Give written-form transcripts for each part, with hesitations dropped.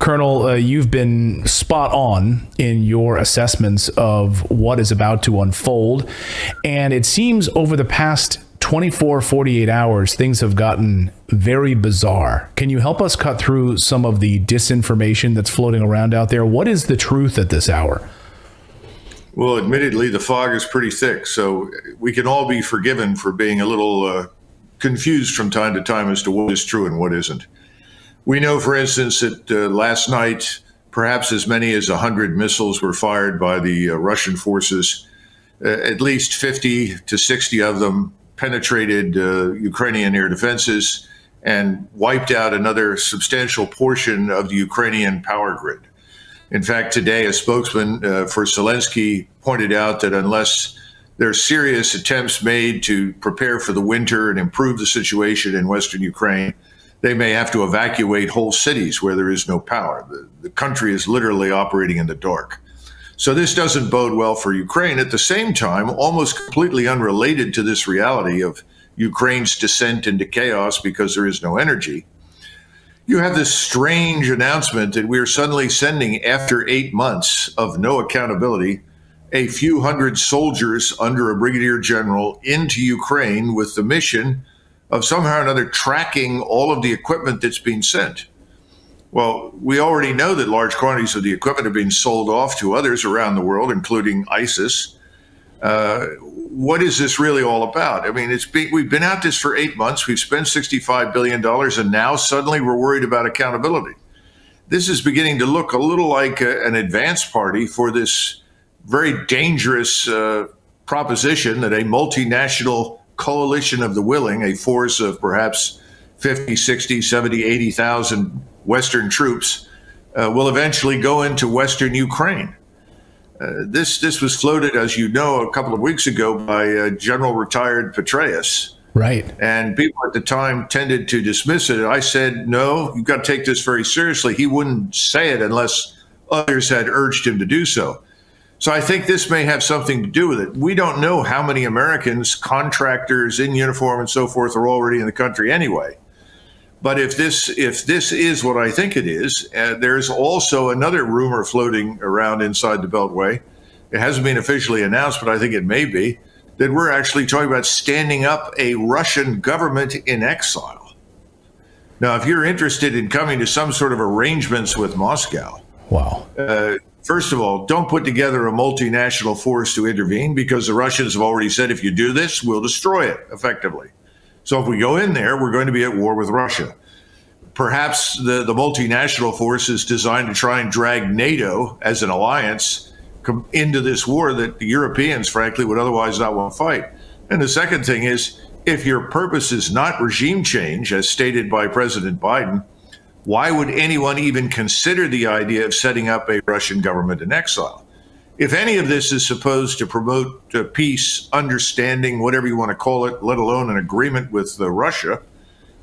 Colonel, you've been spot on in your assessments of what is about to unfold. And it seems over the past 24, 48 hours, things have gotten very bizarre. Can you help us cut through some of the disinformation that's floating around out there? What is the truth at this hour? Well, admittedly, the fog is pretty thick, so we can all be forgiven for being a little confused from time to time as to what is true and what isn't. We know, for instance, that last night, perhaps as many as 100 missiles were fired by the Russian forces. At least 50 to 60 of them penetrated Ukrainian air defenses and wiped out another substantial portion of the Ukrainian power grid. In fact, today, a spokesman for Zelensky pointed out that unless there are serious attempts made to prepare for the winter and improve the situation in Western Ukraine, they may have to evacuate whole cities where there is no power. The country is literally operating in the dark. So this doesn't bode well for Ukraine. At the same time, almost completely unrelated to this reality of Ukraine's descent into chaos because there is no energy, you have this strange announcement that we're suddenly sending, after 8 months of no accountability, a few hundred soldiers under a brigadier general into Ukraine with the mission of somehow or another tracking all of the equipment that's being sent. Well, we already know that large quantities of the equipment are being sold off to others around the world, including ISIS. What is this really all about? I mean, we've been at this for 8 months. We've spent $65 billion, and now suddenly we're worried about accountability. This is beginning to look a little like an advance party for this very dangerous proposition that a multinational coalition of the willing, a force of perhaps 50, 60, 70, 80,000 Western troops will eventually go into Western Ukraine. This was floated, as you know, a couple of weeks ago by General Retired Petraeus. Right. And people at the time tended to dismiss it. I said, no, you've got to take this very seriously. He wouldn't say it unless others had urged him to do so. So I think this may have something to do with it. We don't know how many Americans, contractors in uniform and so forth, are already in the country anyway. But if this is what I think it is, there's also another rumor floating around inside the Beltway. It hasn't been officially announced, but I think it may be, that we're actually talking about standing up a Russian government in exile. Now, if you're interested in coming to some sort of arrangements with Moscow, wow. First of all, don't put together a multinational force to intervene, because the Russians have already said, if you do this, we'll destroy it effectively. So if we go in there, we're going to be at war with Russia. Perhaps the multinational force is designed to try and drag NATO as an alliance into this war that the Europeans, frankly, would otherwise not want to fight. And the second thing is, if your purpose is not regime change, as stated by President Biden, why would anyone even consider the idea of setting up a Russian government in exile? If any of this is supposed to promote peace, understanding, whatever you want to call it, let alone an agreement with Russia,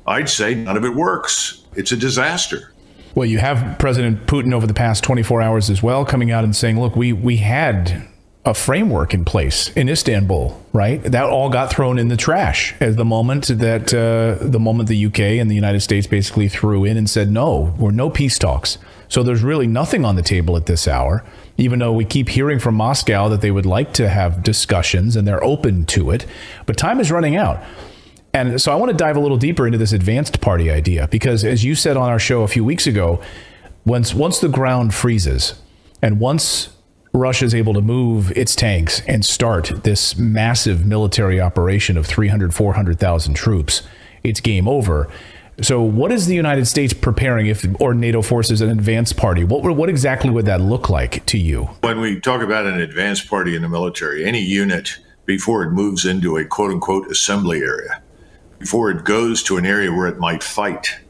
I'd say none of it works. It's a disaster. Well, you have President Putin over the past 24 hours as well coming out and saying, look, we had a framework in place in Istanbul, right? That all got thrown in the trash at the moment that the UK and the United States basically threw in and said, no, we're no peace talks. So there's really nothing on the table at this hour, even though we keep hearing from Moscow that they would like to have discussions and they're open to it. But time is running out. And so I want to dive a little deeper into this advanced party idea, because as you said on our show a few weeks ago, once the ground freezes and once Russia is able to move its tanks and start this massive military operation of 300, 400,000 troops, it's game over. So what is the United States preparing or NATO forces an advanced party? What exactly would that look like to you? When we talk about an advanced party in the military, any unit, before it moves into a quote unquote assembly area, before it goes to an area where it might fight,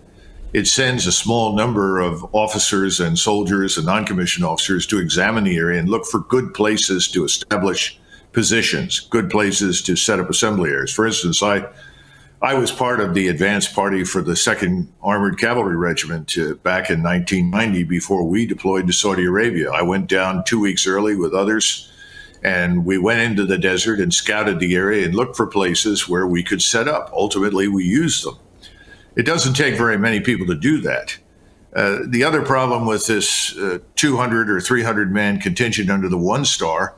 it sends a small number of officers and soldiers and non-commissioned officers to examine the area and look for good places to establish positions, good places to set up assembly areas. For instance, I was part of the advance party for the 2nd Armored Cavalry Regiment back in 1990 before we deployed to Saudi Arabia. I went down 2 weeks early with others, and we went into the desert and scouted the area and looked for places where we could set up. Ultimately, we used them. It doesn't take very many people to do that. The other problem with this 200 or 300 man contingent under the 1-star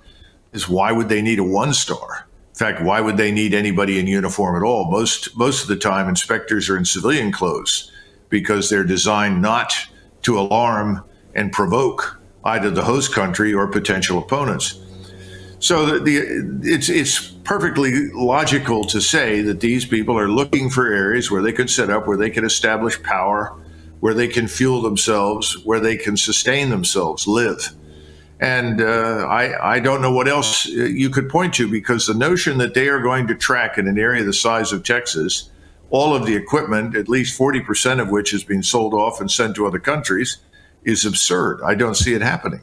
is, why would they need a 1-star? In fact, why would they need anybody in uniform at all? Most of the time, inspectors are in civilian clothes because they're designed not to alarm and provoke either the host country or potential opponents. So it's perfectly logical to say that these people are looking for areas where they could set up, where they can establish power, where they can fuel themselves, where they can sustain themselves, live. And I don't know what else you could point to, because the notion that they are going to track in an area the size of Texas all of the equipment, at least 40% of which is being sold off and sent to other countries, is absurd. I don't see it happening.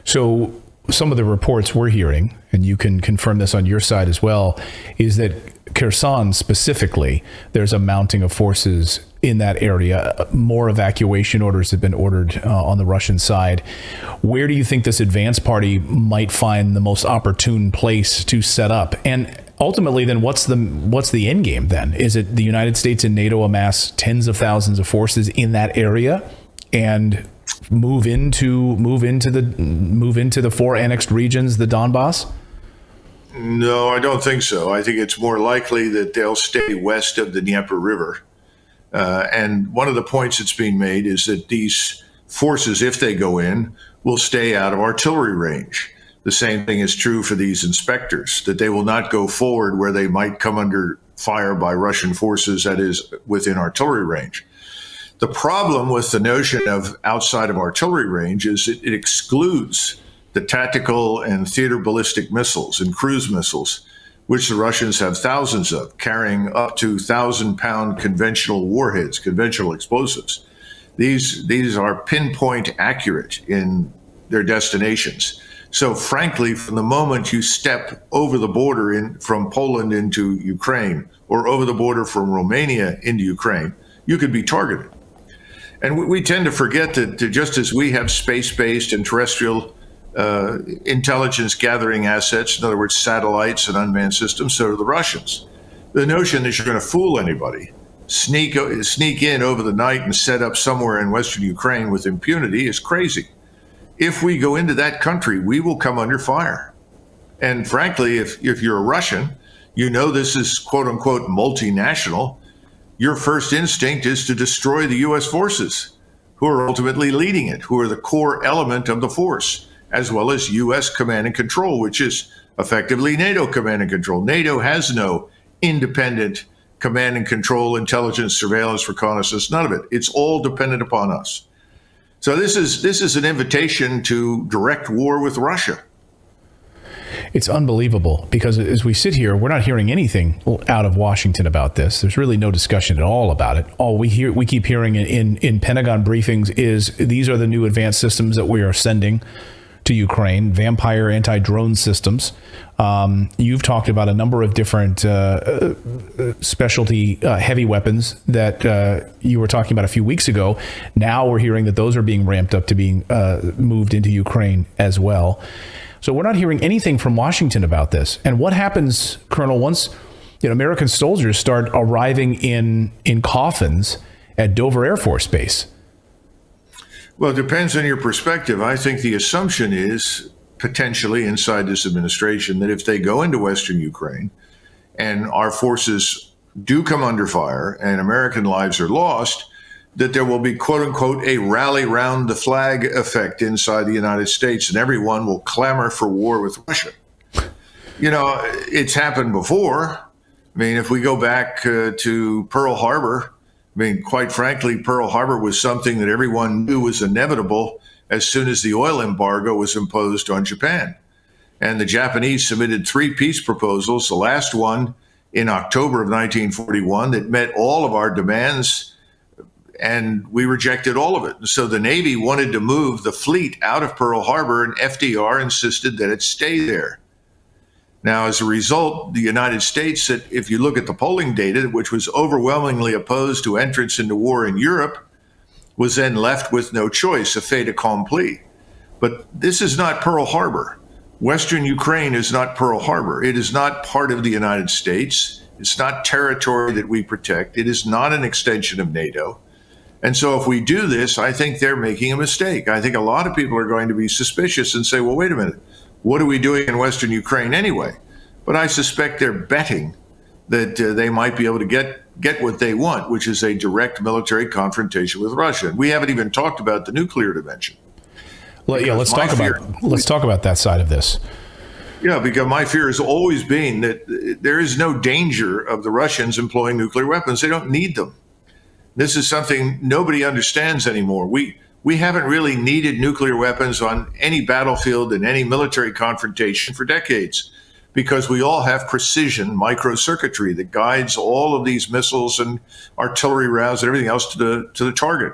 So some of the reports we're hearing, and you can confirm this on your side as well, is that Kherson specifically, there's a mounting of forces in that area. More evacuation orders have been ordered on the Russian side. Where do you think this advance party might find the most opportune place to set up? And ultimately, then what's the end game then? Is it the United States and NATO amass tens of thousands of forces in that area and move into the 4 annexed regions, the Donbass? No, I don't think so. I think it's more likely that they'll stay west of the Dnieper River. And one of the points that's being made is that these forces, if they go in, will stay out of artillery range. The same thing is true for these inspectors, that they will not go forward where they might come under fire by Russian forces, that is, within artillery range. The problem with the notion of outside of artillery range is it excludes the tactical and theater ballistic missiles and cruise missiles, which the Russians have thousands of, carrying up to 1,000-pound conventional warheads, conventional explosives. These are pinpoint accurate in their destinations. So frankly, from the moment you step over the border from Poland into Ukraine, or over the border from Romania into Ukraine, you could be targeted. And we tend to forget that just as we have space-based and terrestrial intelligence gathering assets, in other words, satellites and unmanned systems, so do the Russians. The notion that you're going to fool anybody, sneak in over the night and set up somewhere in Western Ukraine with impunity is crazy. If we go into that country, we will come under fire. And frankly, if you're a Russian, you know this is quote unquote multinational. Your first instinct is to destroy the U.S. forces, who are ultimately leading it, who are the core element of the force, as well as U.S. command and control, which is effectively NATO command and control. NATO has no independent command and control, intelligence, surveillance, reconnaissance, none of it. It's all dependent upon us. So this is an invitation to direct war with Russia. It's unbelievable, because as we sit here, we're not hearing anything out of Washington about this. There's really no discussion at all about it. All we keep hearing in Pentagon briefings is these are the new advanced systems that we are sending to Ukraine, Vampire anti-drone systems. You've talked about a number of different specialty heavy weapons that you were talking about a few weeks ago. Now we're hearing that those are being ramped up to being moved into Ukraine as well. So we're not hearing anything from Washington about this. And what happens, Colonel, once American soldiers start arriving in coffins at Dover Air Force Base? Well, it depends on your perspective. I think the assumption is potentially inside this administration that if they go into Western Ukraine and our forces do come under fire and American lives are lost, that there will be, quote unquote, a rally round the flag effect inside the United States, and everyone will clamor for war with Russia. It's happened before. I mean, if we go back to Pearl Harbor, I mean, quite frankly, Pearl Harbor was something that everyone knew was inevitable as soon as the oil embargo was imposed on Japan. And the Japanese submitted 3 peace proposals, the last one in October of 1941, that met all of our demands, and we rejected all of it. So the Navy wanted to move the fleet out of Pearl Harbor, and FDR insisted that it stay there. Now, as a result, the United States, if you look at the polling data, which was overwhelmingly opposed to entrance into war in Europe, was then left with no choice, a fait accompli. But this is not Pearl Harbor. Western Ukraine is not Pearl Harbor. It is not part of the United States. It's not territory that we protect. It is not an extension of NATO. And so if we do this, I think they're making a mistake. I think a lot of people are going to be suspicious and say, well, wait a minute, what are we doing in Western Ukraine anyway? But I suspect they're betting that they might be able to get what they want, which is a direct military confrontation with Russia. And we haven't even talked about the nuclear dimension. Well, yeah, let's talk about that side of this. Yeah, because my fear has always been that there is no danger of the Russians employing nuclear weapons. They don't need them. This is something nobody understands anymore. We haven't really needed nuclear weapons on any battlefield in any military confrontation for decades, because we all have precision microcircuitry that guides all of these missiles and artillery rounds and everything else to the target.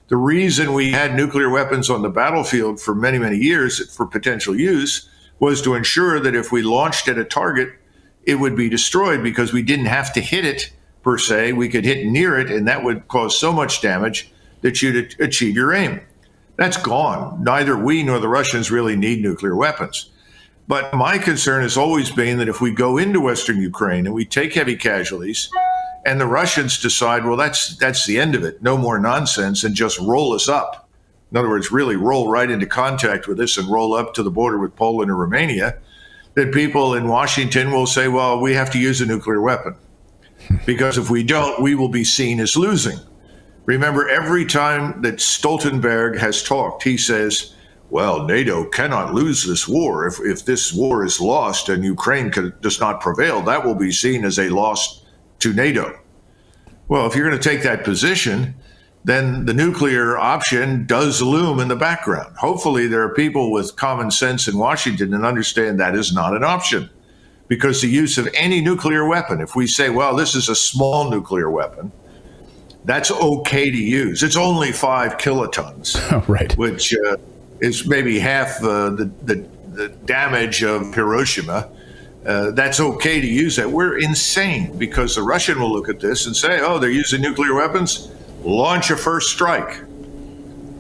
The reason we had nuclear weapons on the battlefield for many, many years for potential use was to ensure that if we launched at a target, it would be destroyed, because we didn't have to hit it per se. We could hit near it, and that would cause so much damage that you'd achieve your aim. That's gone. Neither we nor the Russians really need nuclear weapons. But my concern has always been that if we go into Western Ukraine and we take heavy casualties, and the Russians decide, well, that's the end of it, no more nonsense, and just roll us up. In other words, really roll right into contact with us and roll up to the border with Poland or Romania, that people in Washington will say, well, we have to use a nuclear weapon. Because if we don't, we will be seen as losing. Remember, every time that Stoltenberg has talked, he says, well, NATO cannot lose this war. If this war is lost and Ukraine does not prevail, that will be seen as a loss to NATO. Well, if you're going to take that position, then the nuclear option does loom in the background. Hopefully, there are people with common sense in Washington and understand that is not an option. Because the use of any nuclear weapon, if we say, well, this is a small nuclear weapon, that's okay to use. It's only 5 kilotons, right? Which is maybe half the damage of Hiroshima. That's okay to use that. We're insane, because the Russian will look at this and say, oh, they're using nuclear weapons, launch a first strike.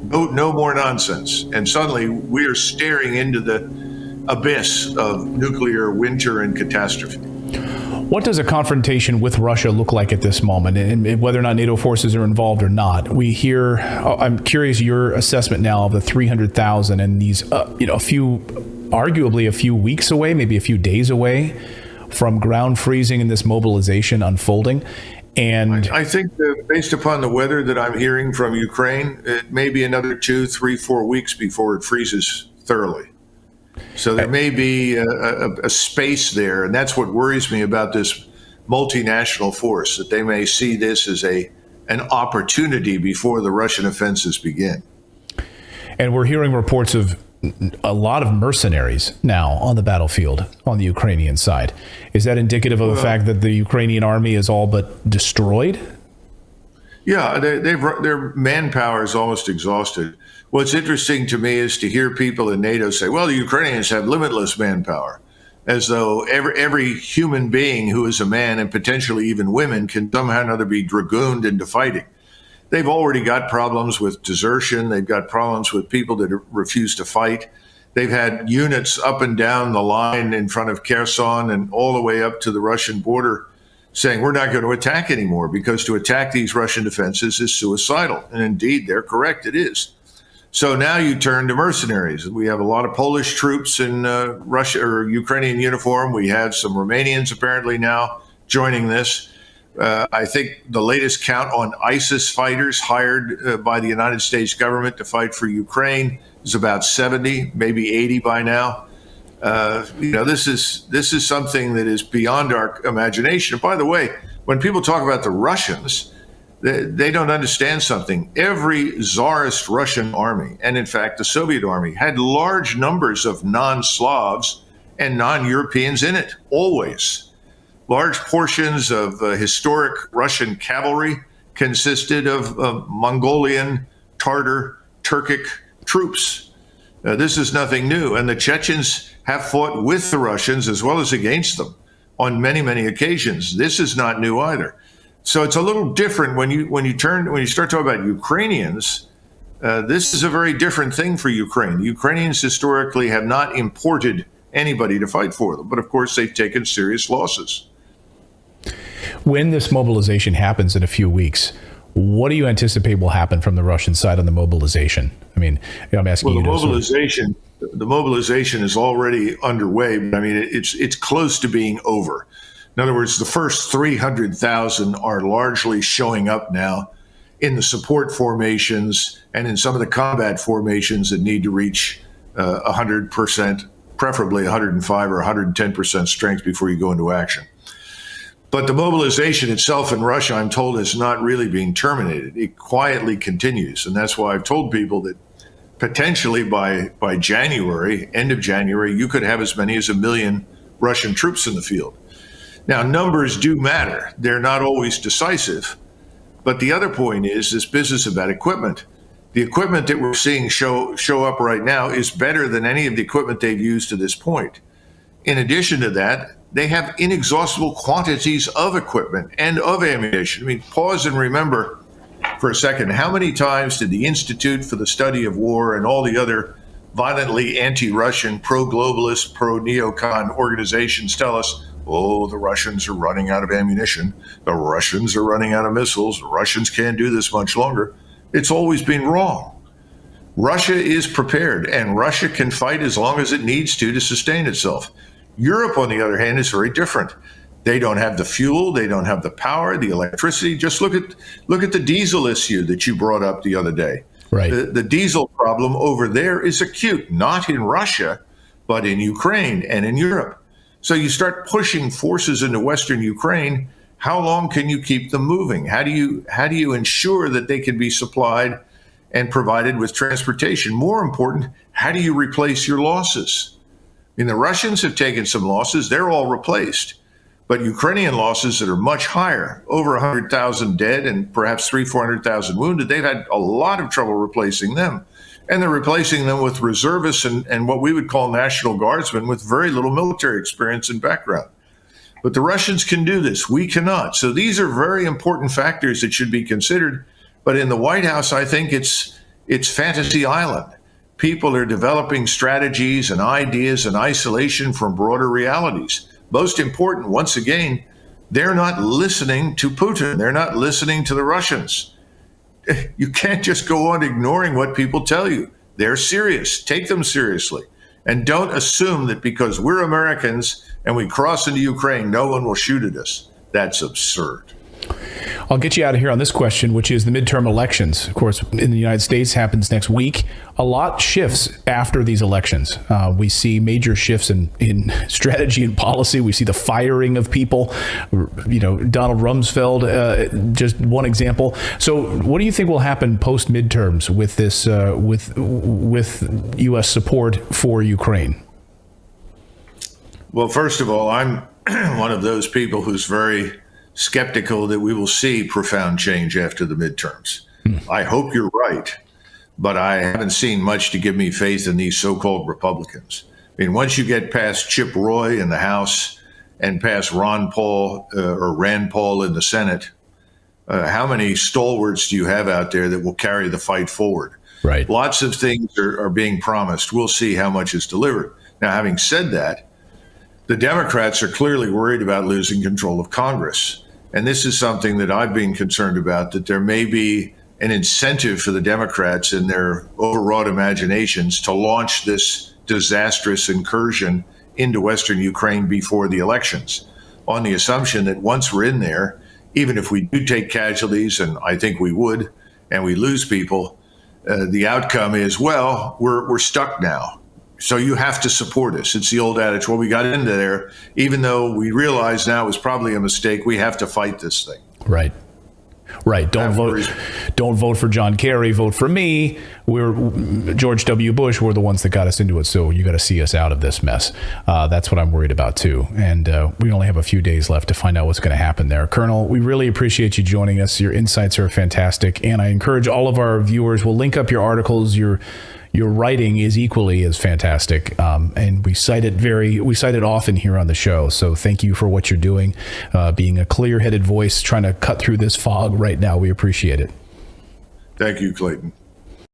No more nonsense. And suddenly we're staring into the abyss of nuclear winter and catastrophe. What does a confrontation with Russia look like at this moment, and whether or not NATO forces are involved or not? We hear, I'm curious your assessment now of the 300,000 and these, arguably a few weeks away, maybe a few days away from ground freezing and this mobilization unfolding. And I think that based upon the weather that I'm hearing from Ukraine, it may be another 2, 3, 4 weeks before it freezes thoroughly. So there may be a space there, and that's what worries me about this multinational force, that they may see this as an opportunity before the Russian offensives begin. And we're hearing reports of a lot of mercenaries now on the battlefield on the Ukrainian side. Is that indicative of the fact that the Ukrainian army is all but destroyed? Yeah, their manpower is almost exhausted. What's interesting to me is to hear people in NATO say, well, the Ukrainians have limitless manpower, as though every human being who is a man, and potentially even women, can somehow or another be dragooned into fighting. They've already got problems with desertion. They've got problems with people that refuse to fight. They've had units up and down the line in front of Kherson and all the way up to the Russian border saying we're not going to attack anymore, because to attack these Russian defenses is suicidal. And indeed, they're correct, it is. So now you turn to mercenaries. We have a lot of Polish troops in Russia or Ukrainian uniform. We have some Romanians apparently now joining this. I think the latest count on ISIS fighters hired by the United States government to fight for Ukraine is about 70, maybe 80 by now. This is something that is beyond our imagination. And by the way, when people talk about the Russians, they don't understand something. Every Tsarist Russian army, and in fact the Soviet army, had large numbers of non-Slavs and non-Europeans in it, always. Large portions of historic Russian cavalry consisted of Mongolian, Tartar, Turkic troops. This is nothing new, and the Chechens have fought with the Russians as well as against them on many, many occasions. This is not new either. So it's a little different when you start talking about Ukrainians. This is a very different thing for Ukraine. The Ukrainians historically have not imported anybody to fight for them, but of course they've taken serious losses. When this mobilization happens in a few weeks, What do you anticipate will happen from the Russian side on the mobilization? I mean, I'm asking you. The mobilization is already underway, but I mean, it's close to being over. In other words, the first 300,000 are largely showing up now in the support formations and in some of the combat formations that need to reach 100%, preferably 105 or 110% strength before you go into action. But the mobilization itself in Russia, I'm told, is not really being terminated. It quietly continues. And that's why I've told people that potentially by January, end of January, you could have as many as 1 million Russian troops in the field. Now, numbers do matter. They're not always decisive. But the other point is this business about equipment. The equipment that we're seeing show up right now is better than any of the equipment they've used to this point. In addition to that, they have inexhaustible quantities of equipment and of ammunition. I mean, pause and remember for a second, how many times did the Institute for the Study of War and all the other violently anti-Russian, pro-globalist, pro-neocon organizations tell us, oh, the Russians are running out of ammunition, the Russians are running out of missiles, the Russians can't do this much longer? It's always been wrong. Russia is prepared, and Russia can fight as long as it needs to sustain itself. Europe, on the other hand, is very different. They don't have the fuel, they don't have the power, the electricity. Just look at the diesel issue that you brought up the other day. Right. The diesel problem over there is acute, not in Russia, but in Ukraine and in Europe. So you start pushing forces into Western Ukraine. How long can you keep them moving? How do you ensure that they can be supplied and provided with transportation? More important, how do you replace your losses? I mean, the Russians have taken some losses. They're all replaced. But Ukrainian losses that are much higher, over 100,000 dead and perhaps 400,000 wounded, they've had a lot of trouble replacing them. And they're replacing them with reservists and what we would call National Guardsmen with very little military experience and background. But the Russians can do this. We cannot. So these are very important factors that should be considered. But in the White House, I think it's fantasy island. People are developing strategies and ideas in isolation from broader realities. Most important, once again, they're not listening to Putin. They're not listening to the Russians. You can't just go on ignoring what people tell you. They're serious. Take them seriously. And don't assume that because we're Americans and we cross into Ukraine, no one will shoot at us. That's absurd. I'll get you out of here on this question, which is the midterm elections. Of course, in the United States happens next week. A lot shifts after these elections. We see major shifts in strategy and policy. We see the firing of people. You know, Donald Rumsfeld, just one example. So what do you think will happen post midterms with this, with U.S. support for Ukraine? Well, first of all, I'm one of those people who's very skeptical that we will see profound change after the midterms. I hope you're right, but I haven't seen much to give me faith in these so-called Republicans. I mean, once you get past Chip Roy in the House and past Rand Paul in the Senate, how many stalwarts do you have out there that will carry the fight forward? Right. Lots of things are being promised. We'll see how much is delivered. Now, having said that, the Democrats are clearly worried about losing control of Congress. And this is something that I've been concerned about, that there may be an incentive for the Democrats in their overwrought imaginations to launch this disastrous incursion into Western Ukraine before the elections, on the assumption that once we're in there, even if we do take casualties, and I think we would, and we lose people, the outcome is, well, we're stuck now. So you have to support us. It's the old adage, well, we got into there, even though we realize now it was probably a mistake, we have to fight this thing. Right. Right. Don't vote for John Kerry. Vote for me. We're George W. Bush. We're the ones that got us into it. So you got to see us out of this mess. That's what I'm worried about, too. And we only have a few days left to find out what's going to happen there. Colonel, we really appreciate you joining us. Your insights are fantastic. And I encourage all of our viewers, we'll link up your articles. Your writing is equally as fantastic, and we cite it often here on the show. So thank you for what you're doing, being a clear-headed voice, trying to cut through this fog right now. We appreciate it. Thank you, Clayton.